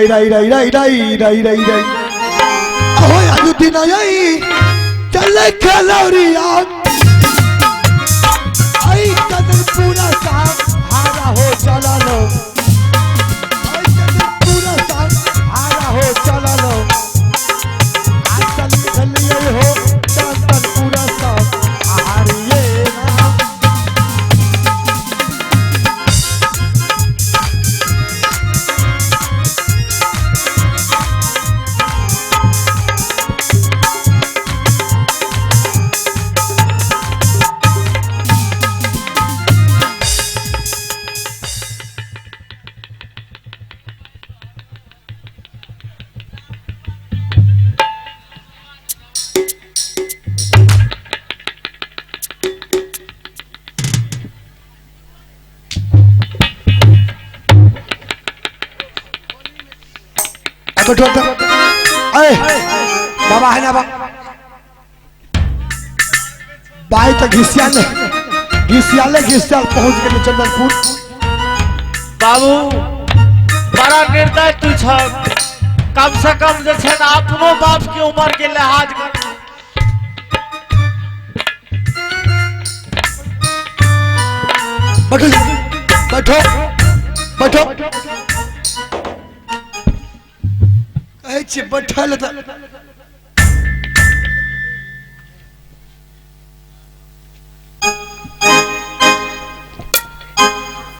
Rai rai rai rai rai rai rai. Ahoy ayutina yai. Chale khalauriya. Ai kadar pura saam hara ho chala lo. Ai kadar pura saam hara ho chala lo. Aajkal khaliye ho kadar pura saam hariye na. Betul betul. Bapak है ना बाबा. By तक घिसियाल पहुंच गए चंदनपुर. बाबू बड़ा निर्दय तू छ. कम से कम जे छै ना अपनो बाप की उम्र के लिहाज कर. बैठो. बैठल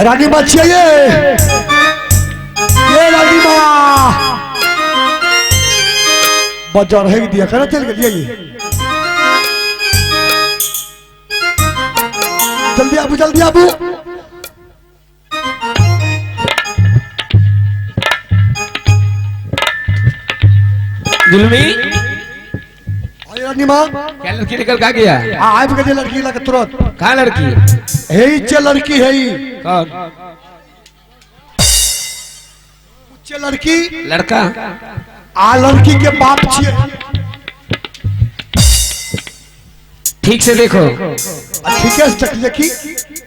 रानी माँ चाहिए ये रानी माँ बाजार है दिया करना चल गया ये जल्दी आबू जुलमी रानी माँ क्या लड़की निकल का गया? आब के लड़की लगा तुरंत. कहाँ लड़की? है लड़की है कौन? लड़की लड़का लड़की के बाप छिए. ठीक से देखो. ठीक है देखी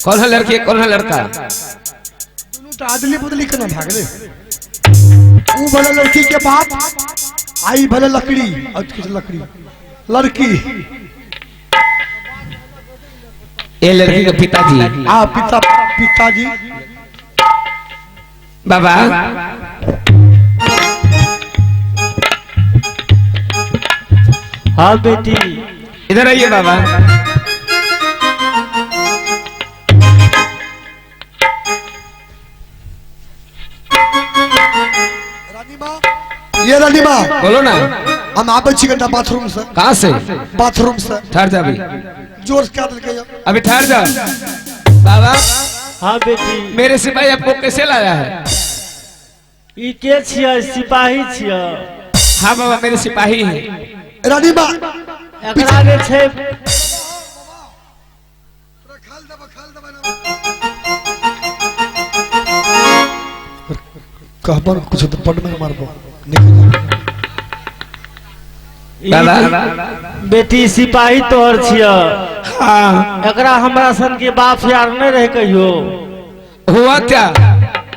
कौन है लड़की कौन है लड़का? दोनों तो आदली बदली करना भागले. वो भले लड़की के बाप आई भले लकड़ी लड़की ये लड़की का पिताजी. पिताजी बाबा हाँ बेटी इधर आइए बाबा. ये रानी माँ बोलो ना. हम आप घंटा बाथरूम से. कहाँ से? बाथरूम से. ठहर जा अभी. जोर से क्या दिल अभी ठहर जा बाबा. हाँ बेटी मेरे सिपाही आपको कैसे लाया है? ई के छिया सिपाही छिया. हाँ बाबा मेरे सिपाही है. रानी माँ एकरा जे छै कहबर कुछ तो पढ़ में मारबो. बाबा बेटी सिपाही तोहर छिया. हाँ एकरा हमरा सन के बाप यार नहीं रहे कहियो. हुआ क्या?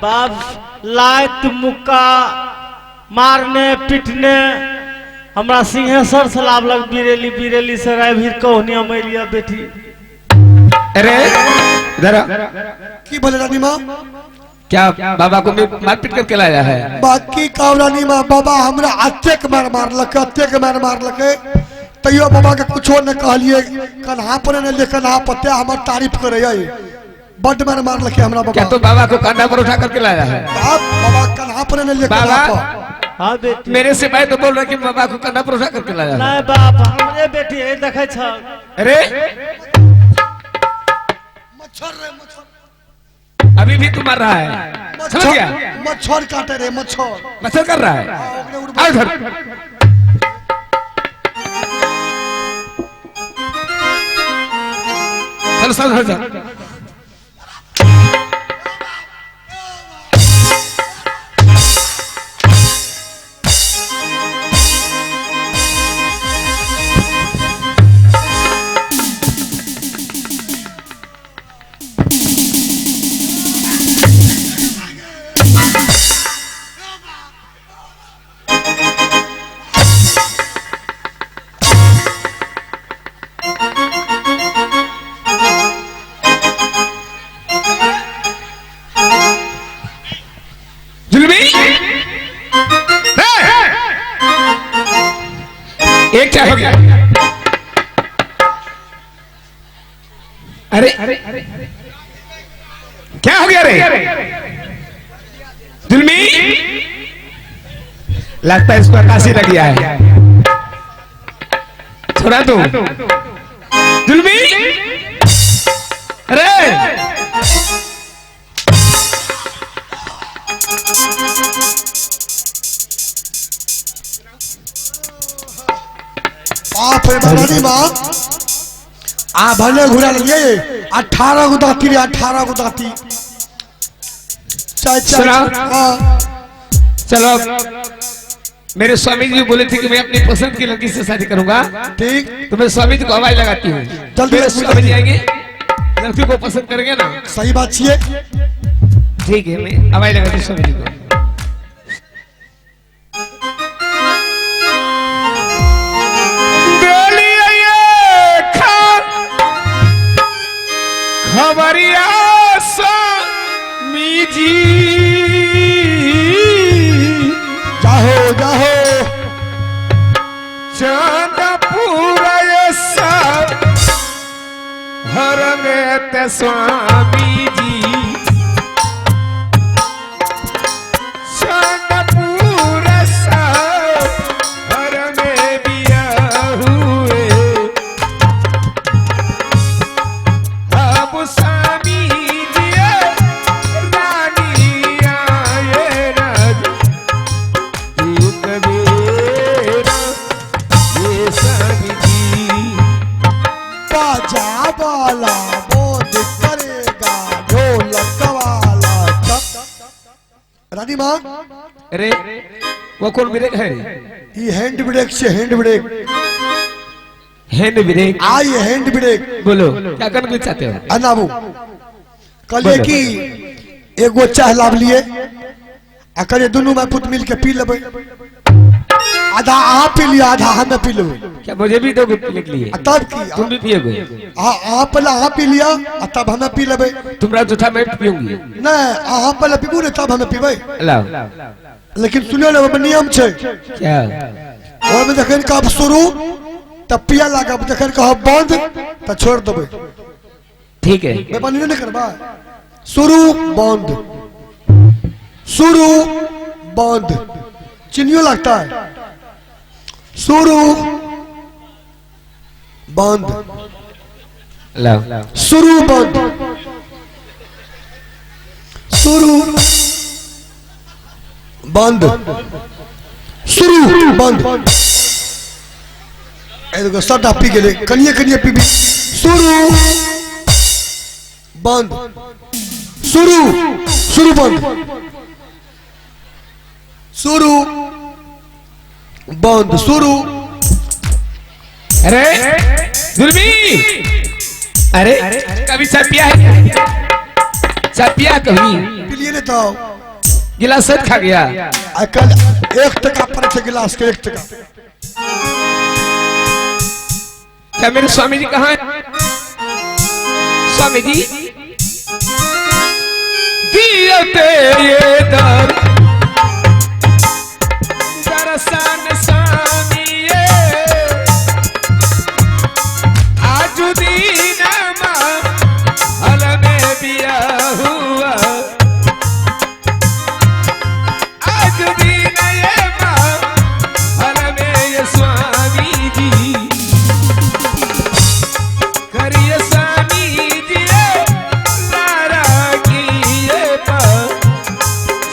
बाप लात मुक्का मारने पीटने हमरा सिंहेश्वर से लावलक. बिरेली से रायभीर कहनिया मैलिया बेटी. अरे इधर की बोले रानी माँ क्या बाबा को मारपीट करके लाया है? बाकी कावरानी माँ बाबा हमरा अत्ते के मार मारलक तैयो बाबा के कुछो न कहलिए. कन्हा पर ने ले कन्हा पत्ते हमर तारीफ करे बड मारलक हमरा बाबा. क्या तो बाबा को कंधा पर उठा करके लाया है? बाबा कन्हा पर ने ले बाबा हाँ बेटी मेरे सिपाही तो बोल रहे कि बाबा को कंधा पर उठा करके लाया है. नहीं बाप हमरे बेटी है देखे छ. अरे अभी भी तू मर रहा है. समझ गया? मच्छर काटे रे मच्छर कर रहा है. आओ इधर. चलो चल. एक क्या हो गया? अरे क्या हो गया रे? जुल्मी लगता है इसको अकाशी लग गया है। छोड़ा तू जुल्मी। अरे बाप रे रानी माँ आ भले घुरा लिए 18 को दाती रे 18 को दाती सुना? चलो मेरे स्वामी जी बोले थे कि मैं अपनी पसंद की लड़की से शादी करूंगा। ठीक तो मैं स्वामी जी को हवाई लगाती हूँ। जल्दी मेरे स्वामी जी आएंगे लड़की को पसंद करेंगे ना। सही बात छिए। ठीक है मैं हवाई लगाती हूँ स्वामी जी को। खबरिया स्वामी जी जाहो जाहो चंदपुर हर में ते स्वामी जी चंदपुर हर में बिया हुए अब स्वामी जी रानी आए राज बाजा वाला बोध करेगा ढोलक वाला रानी माँ। अरे वो कौन ब्रेक है? ये हैंड ब्रेक से हैंड ब्रेक हैंड ब्रेक। आई हैंड ब्रेक बोलो क्या करना चाहते हो? अनाबू कल की एगो चाह लाभ लिए अकरे दोनों में पुत मिल के पी लेबे। आधा आप पी लिया आधा हम पी लेबे। क्या मुझे भी दोगे पीने के लिए? तब की तुम भी पियोगे? आप पहले आप पी लिया तब हमें पी लेबे। तुम्हारा जूठा मैं पीऊंगी। नहीं आप पहले पीबू ने तब हमें पीबे। लाओ लेकिन सुनियो ना वो नियम छे। क्या? और में जखन कब शुरू तब पिया लगा जखन कब बंद तब छोड़ देबे। ठीक है मैं पानी नहीं करबा। शुरू बंद शुरू बंद चिन्हियों लगता है। शुरू बंद लाओ शुरू बंद शुरू बंद शुरू बंद। एगो सटा पी गेले कनिए कनिए पीबी। शुरू बंद शुरू शुरू बंद शुरू बंद शुरू। अरे जुल्मी अरे कभी चाय पिया है? चाय पिया कभी? पिलिए ने तो गिलास सच खा गया। आजकल 1 टका पर थे गिलास के 1 टका। क्या मेरे स्वामी जी कहाँ हैं? स्वामी जी दिया तेरे दर दरसान स्वामी ये आज दीन हल में बिया हुआ आज दीन ये हल में ये स्वामी जी करिए स्वामी जी लारा किए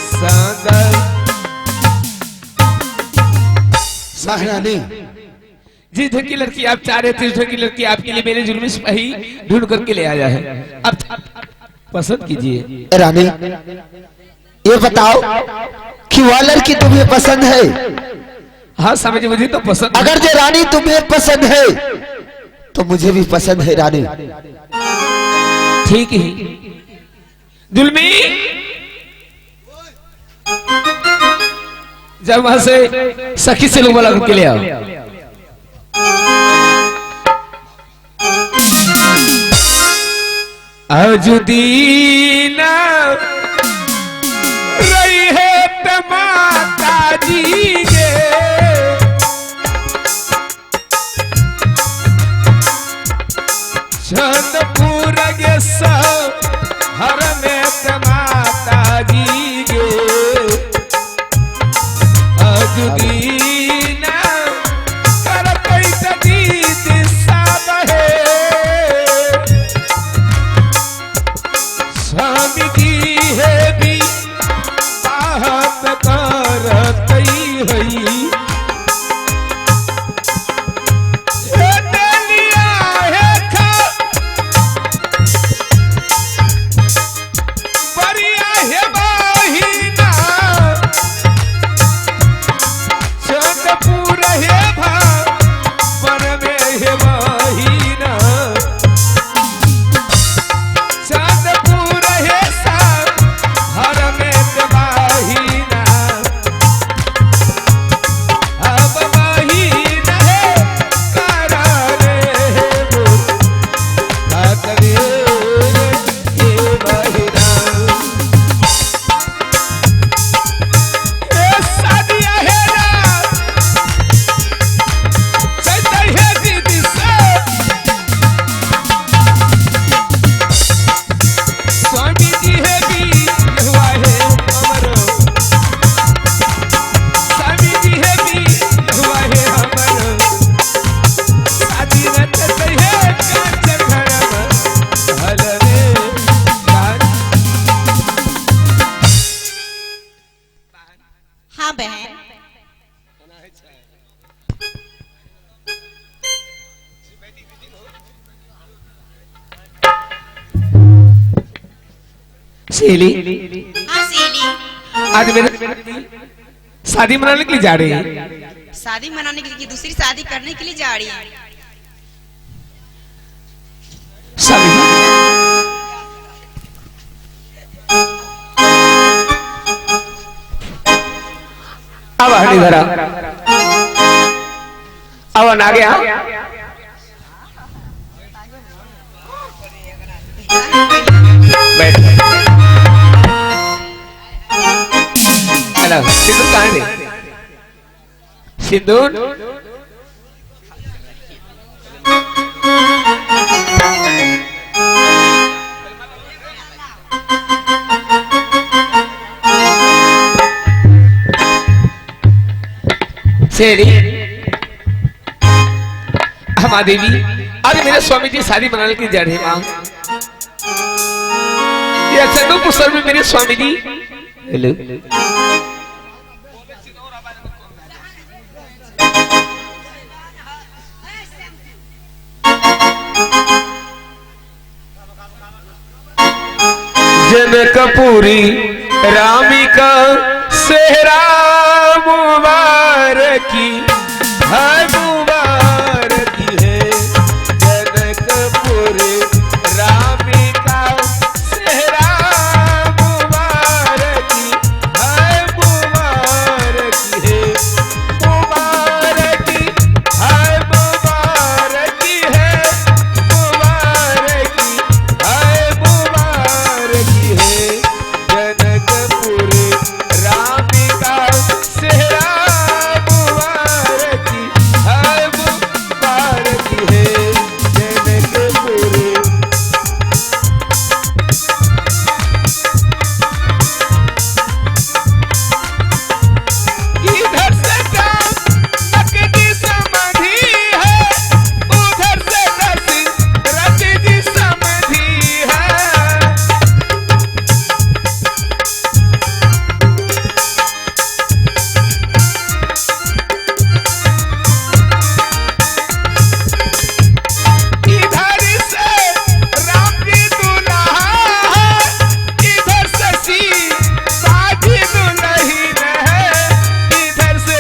संगल साहरानी जिस ढंग की लड़की आप चाह रहे थे उस ढंग की लड़की आपके लिए मेरे जुल्मी सिपाही ढूंढ करके ले आया है। अब पसंद कीजिए। रानी ये बताओ कि वह लड़की तुम्हें पसंद है? हाँ समझ मुझे तो पसंद। अगर जो रानी तुम्हें पसंद है तो मुझे भी पसंद है रानी। ठीक है जुल्मी जब वहां से सखी से लोग लगा के ले आओ। अजुदीना रही है माता जी के दुदीना करतई तदीद साबहे स्वामी जी है भी बात करतई हई हाँ बहन। सहेली हाँ सीली। आज मेरे शादी मनाने के लिए जा रहे हैं। शादी मनाने के लिए कि दूसरी शादी करने के लिए जा रही है? शादी अब हरी धरा अब आ गया बैठ हेलो सिंदूर कहाँ है सिंदूर सेरी महादेवी आज मेरे स्वामी जी शादी मनाने के लिए जा रहे हैं मां ये चंदूपुर में मेरे स्वामी जी हेलो जनकपुरी रामिका सेहरा मुबारकी है मुबारकी है जनकपुरी रामिका सेहरा मुबारकी है मुबारकी है मुबारकी है मुबारकी है मुबारकी है मुबारकी है जनकपुरी रामिका सेहरा मुबारकी है मुबारकी है जनकपुरी इधर से नकदी समाधि है उधर से रति जी समाधि है इधर से राम जी दुल्हा है इधर से साजी दुल्हीन है इधर से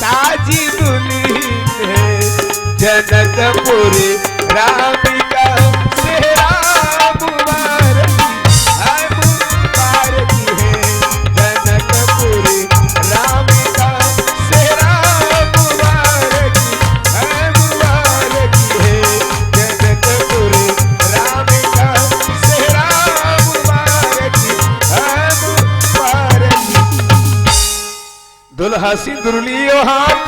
साजी दुल्हीन है जनकपुरी रामिका सेहरा मुबारकी है मुबारकी है जनकपुरी रामिका सेहरा मुबारकी है मुबारकी है जनकपुरी रामिका सेहरा मुबारकी है मुबारकी दुल्हा सिंदूर लियो हाथ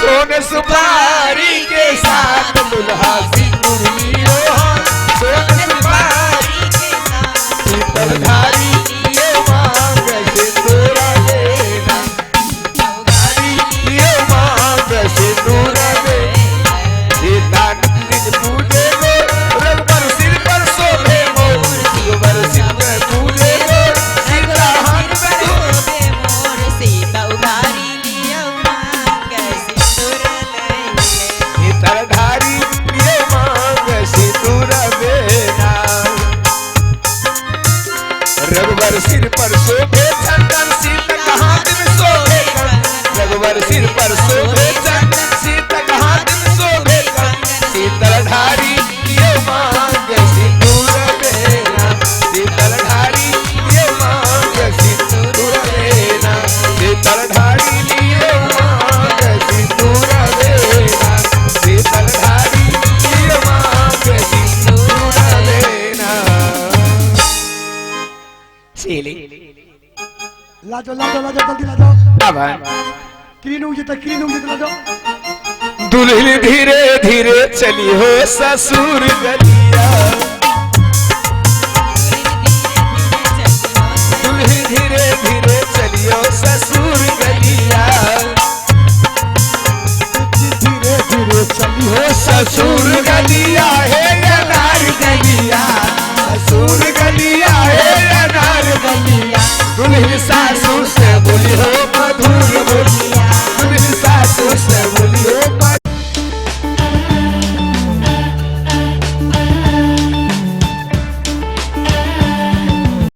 सोने सुपारी के साथ दुल्हा सिंदूर लियो हाथ सोने सुपारी के साथ पीतलधारी ये मांग सिंदूरा लेना देवर सिर पर शोभे चंदन शीतल हाथ में शोभे कंगन शीतल ढारी ये मांग सिंदूर बेना शीतल ढारी ये मांग सिंदूर बेना शीतल ढारी ये मांग सिंदूर बेना शीतल ढारी ये मांग सिंदूर बेना सीली लाजो लाजो लाजो जल्दी लाजो अब क्लीन होगी तो लाजो दुल्हन धीरे धीरे चली हो ससुर गलिया